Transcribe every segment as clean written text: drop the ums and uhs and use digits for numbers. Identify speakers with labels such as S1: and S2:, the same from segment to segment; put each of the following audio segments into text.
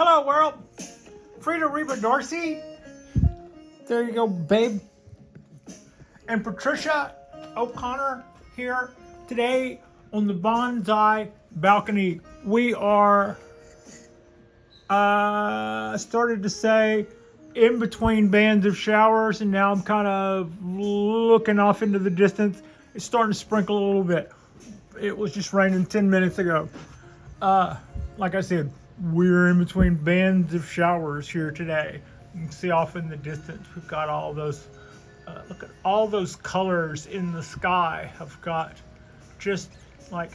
S1: Hello, world. Frida Reba Dorsey. There you go, babe. And Patricia O'Connor here today on the bonsai balcony. We are started to say in between bands of showers, and now I'm kind of looking off into the distance. It's starting to sprinkle a little bit. It was just raining 10 minutes ago. Like I said, we're in between bands of showers here today. You can see off in the distance, we've got all those, look at all those colors in the sky. I've got just like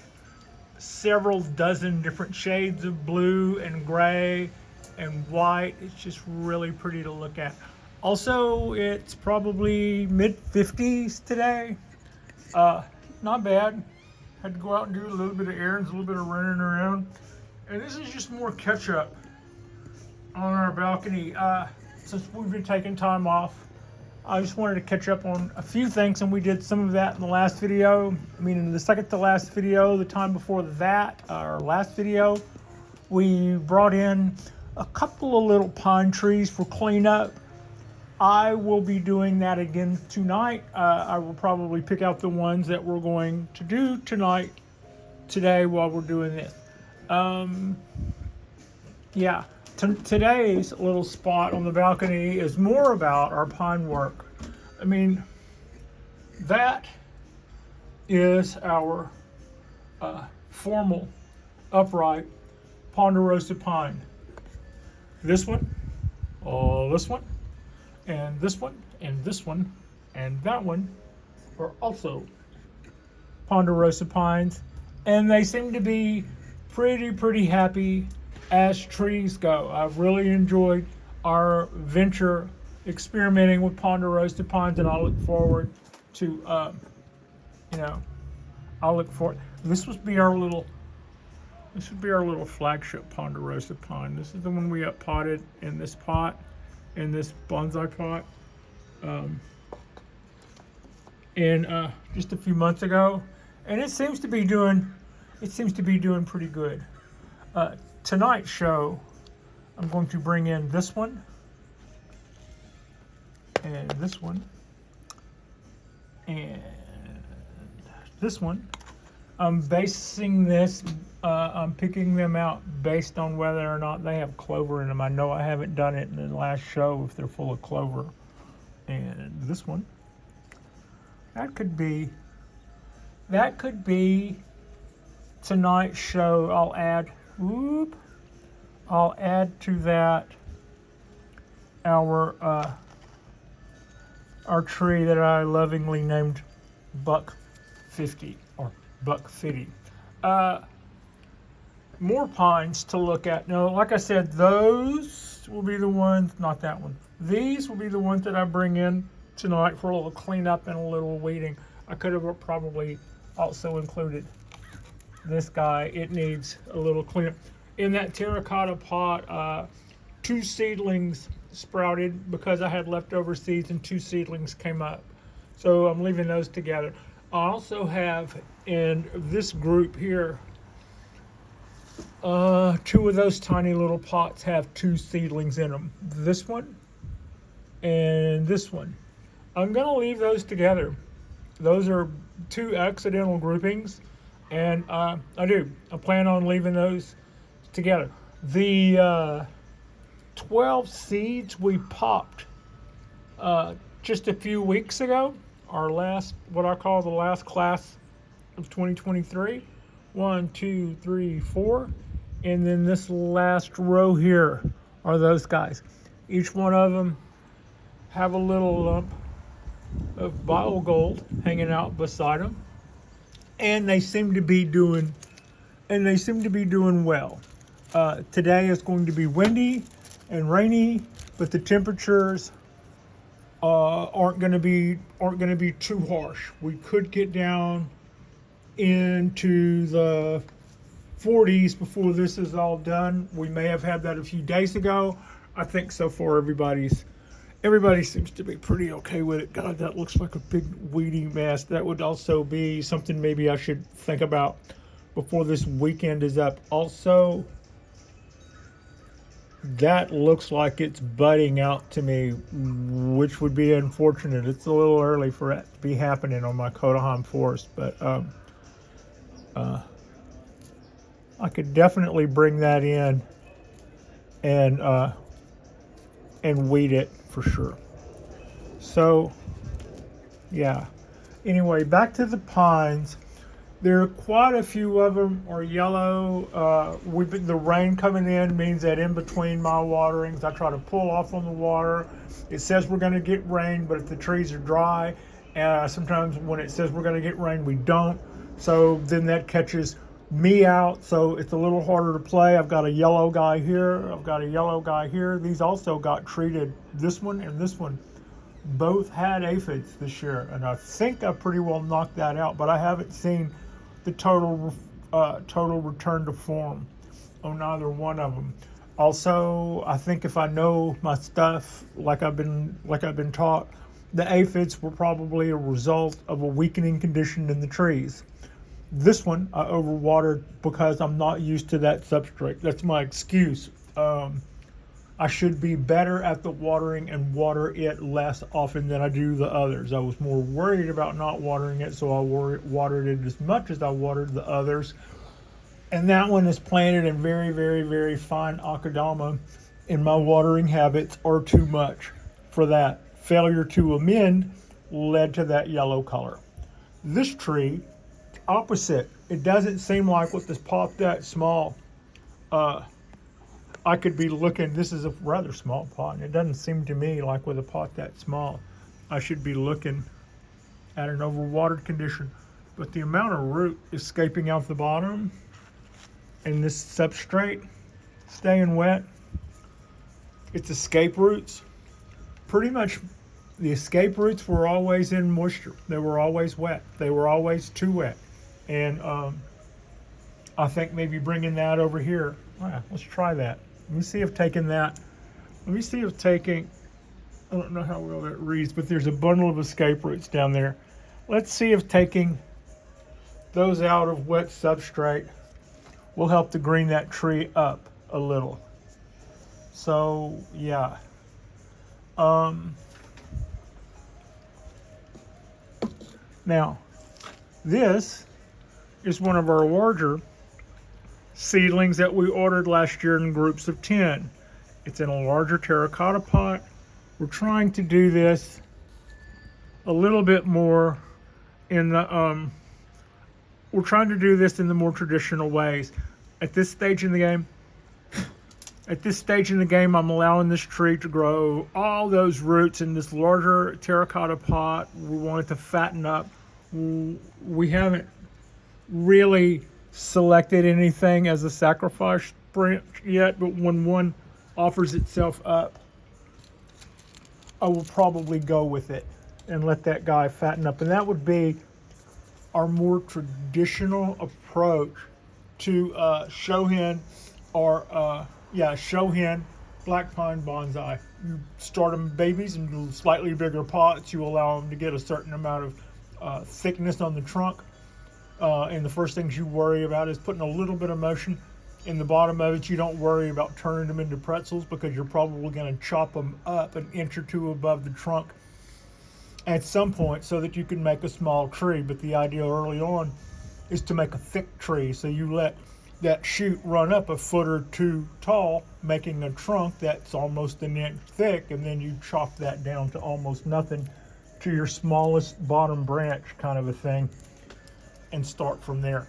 S1: several dozen different shades of blue and gray and white. It's just really pretty to look at. Also, it's probably mid 50s today. Not bad. Had to go out and do a little bit of errands, a little bit of running around. And this is just more catch up on our balcony. Since we've been taking time off, I just wanted to catch up on a few things, and we did some of that in the last video. I mean, in the second to last video, the time before that, our last video, we brought in a couple of little pine trees for cleanup. I will be doing that again tonight. I will probably pick out the ones that we're going to do today while we're doing this. Yeah, today's little spot on the balcony is more about our pine work. I mean, that is our formal upright Ponderosa pine. This one, this one, and this one, and this one, and that one are also Ponderosa pines, and they seem to be pretty happy as trees go. I've really enjoyed our venture experimenting with Ponderosa pines, and I'll look forward to, this would be our little flagship Ponderosa pine. This is the one we potted in this pot, in this bonsai pot, just a few months ago, and it seems to be doing pretty good. Tonight's show, I'm going to bring in this one and this one and this one. I'm basing this, I'm picking them out based on whether or not they have clover in them. I know I haven't done it in the last show if they're full of clover. And this one, that could be tonight's show. I'll add to that our tree that I lovingly named Buck 50 or Buck 50. More pines to look at. Now, like I said, those will be the ones, not that one. These will be the ones that I bring in tonight for a little cleanup and a little weeding. I could have probably also included this guy. It needs a little cleanup. In that terracotta pot, 2 seedlings sprouted because I had leftover seeds, and 2 seedlings came up. So I'm leaving those together. I also have in this group here, 2 of those tiny little pots have 2 seedlings in them. This one and this one. I'm going to leave those together. Those are 2 accidental groupings, and I plan on leaving those together. The 12 seeds we popped just a few weeks ago, our last, what I call the last class of 2023. 1, 2, 3, 4, and then this last row here are those guys. Each one of them have a little lump of bottle gold hanging out beside them, and they seem to be doing well. Today is going to be windy and rainy, but the temperatures aren't going to be too harsh. We could get down into the 40s before this is all done. We may have had that a few days ago. I think so far everybody seems to be pretty okay with it. God, that looks like a big weedy mess. That would also be something maybe I should think about before this weekend is up. Also, that looks like it's budding out to me, which would be unfortunate. It's a little early for it to be happening on my Codahan forest, but uh, I could definitely bring that in and weed it for sure. So yeah. Anyway, back to the pines. There are quite a few of them are yellow. The rain coming in means that in between my waterings, I try to pull off on the water. It says we're going to get rain, but if the trees are dry, sometimes when it says we're going to get rain, we don't. So then that catches me out. So it's a little harder to play. I've got a yellow guy here. I've got a yellow guy here. These also got treated. This one and this one both had aphids this year, and I think I pretty well knocked that out, but I haven't seen the total return to form on either one of them. Also, I think if I know my stuff, like I've been taught, the aphids were probably a result of a weakening condition in the trees. This one I overwatered because I'm not used to that substrate. That's my excuse. I should be better at the watering and water it less often than I do the others. I was more worried about not watering it, so I watered it as much as I watered the others. And that one is planted in very, very, very fine akadama, and my watering habits are too much for that. Failure to amend led to that yellow color. This tree, opposite. It doesn't seem like with this pot that small, I could be looking, this is a rather small pot, and it doesn't seem to me like with a pot that small, I should be looking at an overwatered condition. But the amount of root escaping out the bottom and this substrate staying wet, it's escape roots. Pretty much the escape roots were always in moisture. They were always wet. They were always too wet. And I think maybe bringing that over here, let's try that. Let me see if I don't know how well that reads, but there's a bundle of escape roots down there. Let's see if taking those out of wet substrate will help to green that tree up a little. So, yeah. Now, this is one of our larger seedlings that we ordered last year in groups of 10. It's in a larger terracotta pot. We're trying to do this a little bit more in the we're trying to do this in the more traditional ways. At this stage in the game, I'm allowing this tree to grow all those roots in this larger terracotta pot. We want it to fatten up. We haven't really selected anything as a sacrifice branch yet, but when one offers itself up, I will probably go with it and let that guy fatten up. And that would be our more traditional approach to show-hen or show-hen Black Pine Bonsai. You start them babies in slightly bigger pots. You allow them to get a certain amount of thickness on the trunk. And the first things you worry about is putting a little bit of motion in the bottom of it. You don't worry about turning them into pretzels because you're probably going to chop them up an inch or two above the trunk at some point so that you can make a small tree. But the idea early on is to make a thick tree. So you let that shoot run up a foot or two tall, making a trunk that's almost an inch thick, and then you chop that down to almost nothing to your smallest bottom branch kind of a thing, and start from there.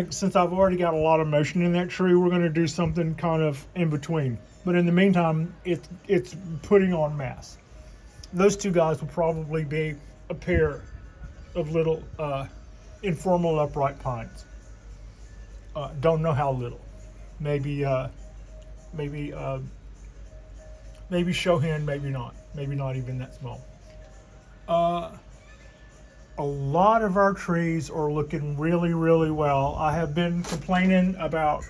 S1: Since I've already got a lot of motion in that tree, we're gonna do something kind of in between. But in the meantime, it's putting on mass. Those two guys will probably be a pair of little informal upright pines. Don't know how little. Maybe show-hen, maybe not. Maybe not even that small. A lot of our trees are looking really, really well. I have been complaining about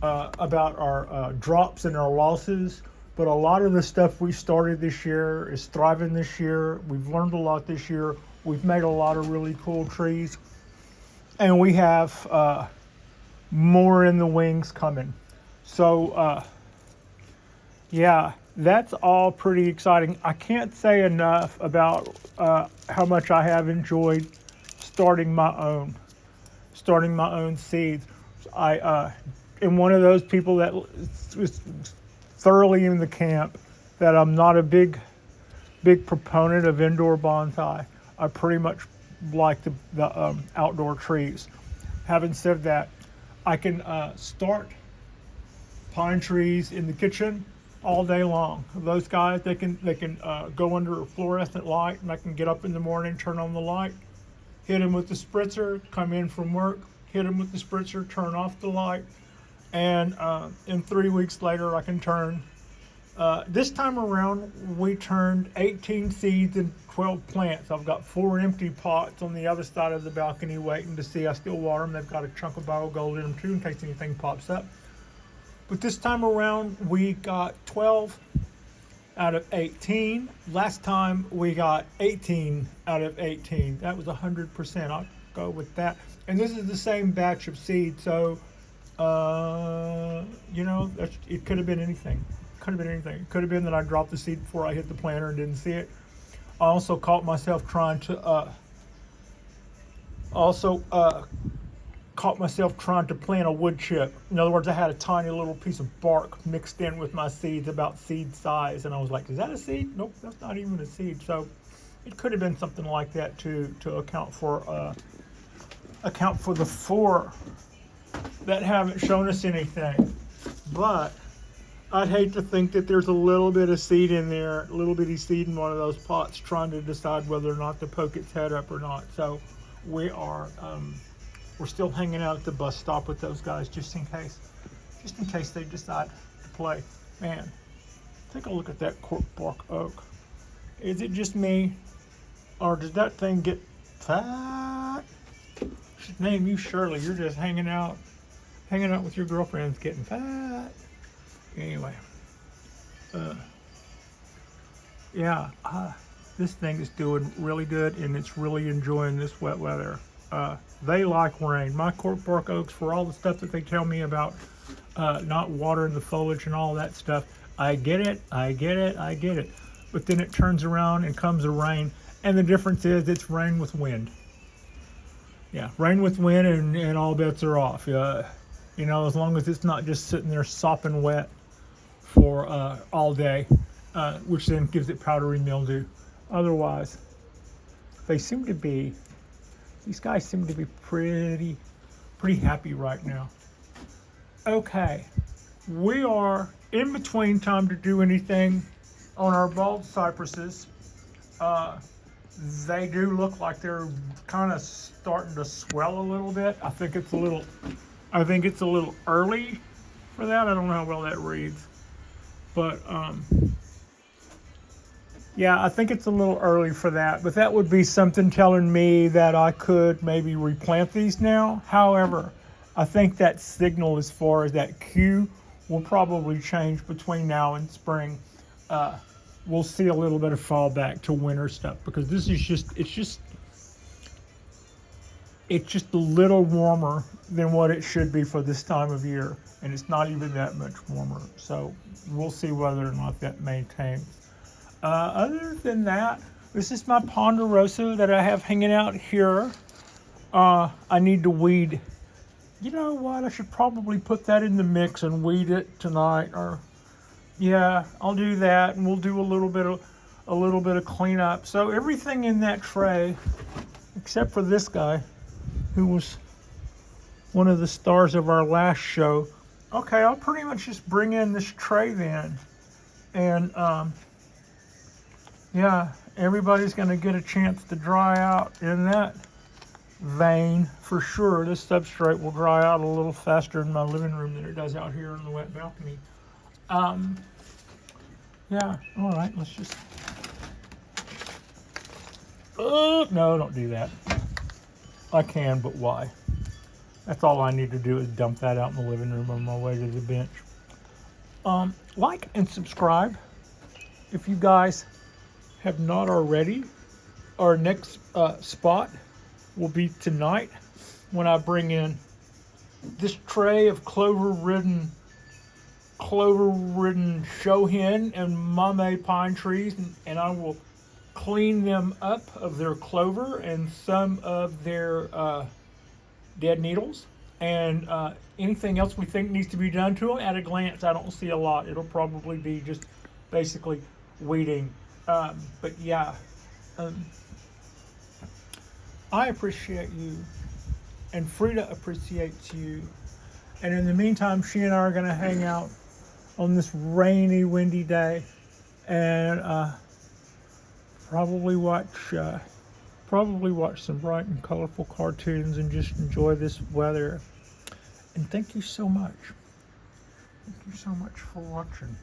S1: our drops and our losses, but a lot of the stuff we started this year is thriving this year. We've learned a lot this year. We've made a lot of really cool trees, and we have more in the wings coming. So yeah, that's all pretty exciting. I can't say enough about how much I have enjoyed starting my own, starting my own seeds. I am one of those people that was thoroughly in the camp that I'm not a big proponent of indoor bonsai. I pretty much like the outdoor trees. Having said that, I can start pine trees in the kitchen all day long. Those guys, they can go under a fluorescent light, and I can get up in the morning, turn on the light, hit them with the spritzer, come in from work, hit them with the spritzer, turn off the light, and in 3 weeks later, I can turn. This time around, we turned 18 seeds and 12 plants. I've got 4 empty pots on the other side of the balcony waiting to see. I still water them. They've got a chunk of biogold in them too in case anything pops up. But this time around, we got 12 out of 18. Last time, we got 18 out of 18. That was 100%. I'll go with that. And this is the same batch of seeds, so, it could have been anything. Could have been anything. It could have been that I dropped the seed before I hit the planter and didn't see it. I also caught myself trying to plant a wood chip. In other words, I had a tiny little piece of bark mixed in with my seeds about seed size, and I was like, "Is that a seed? Nope, that's not even a seed." So it could have been something like that to account for the 4 that haven't shown us anything. But I'd hate to think that there's a little bit of seed in there, a little bitty seed in one of those pots, trying to decide whether or not to poke its head up or not. So we're still hanging out at the bus stop with those guys just in case they decide to play. Man, take a look at that cork bark oak. Is it just me, or does that thing get fat? Should name you Shirley. You're just hanging out with your girlfriends, getting fat. Anyway, this thing is doing really good, and it's really enjoying this wet weather. They like rain. My cork bark oaks, for all the stuff that they tell me about not watering the foliage and all that stuff, I get it. But then it turns around and comes a rain, and the difference is it's rain with wind. Yeah, rain with wind, and all bets are off. As long as it's not just sitting there sopping wet for all day, which then gives it powdery mildew. Otherwise, these guys seem to be pretty happy right now. Okay, we are in between time to do anything on our bulb cypresses. They do look like they're kind of starting to swell a little bit. I think it's a little early for that. I don't know how well that reads. But, I think it's a little early for that. But that would be something telling me that I could maybe replant these now. However, I think that signal as far as that cue will probably change between now and spring. We'll see a little bit of fallback to winter stuff, because this is it's just a little warmer than what it should be for this time of year, and it's not even that much warmer. So we'll see whether or not that maintains. Other than that, this is my Ponderosa that I have hanging out here. I need to weed. You know what? I should probably put that in the mix and weed it tonight. I'll do that, and we'll do a little bit of cleanup. So everything in that tray, except for this guy, who was one of the stars of our last show. Okay, I'll pretty much just bring in this tray then, and everybody's gonna get a chance to dry out in that vein for sure. This substrate will dry out a little faster in my living room than it does out here on the wet balcony. All right, let's just, no, don't do that. I can, but why? That's all I need to do is dump that out in the living room on my way to the bench. Like and subscribe if you guys have not already. Our next spot will be tonight when I bring in this tray of clover-ridden clover-ridden show hen and Mame pine trees, and I will clean them up of their clover and some of their dead needles, and anything else we think needs to be done to them. At a glance, I don't see a lot. It'll probably be just basically weeding. But yeah, I appreciate you, and Frida appreciates you. And in the meantime, she and I are going to hang out on this rainy, windy day, and probably watch some bright and colorful cartoons and just enjoy this weather. And thank you so much. Thank you so much for watching.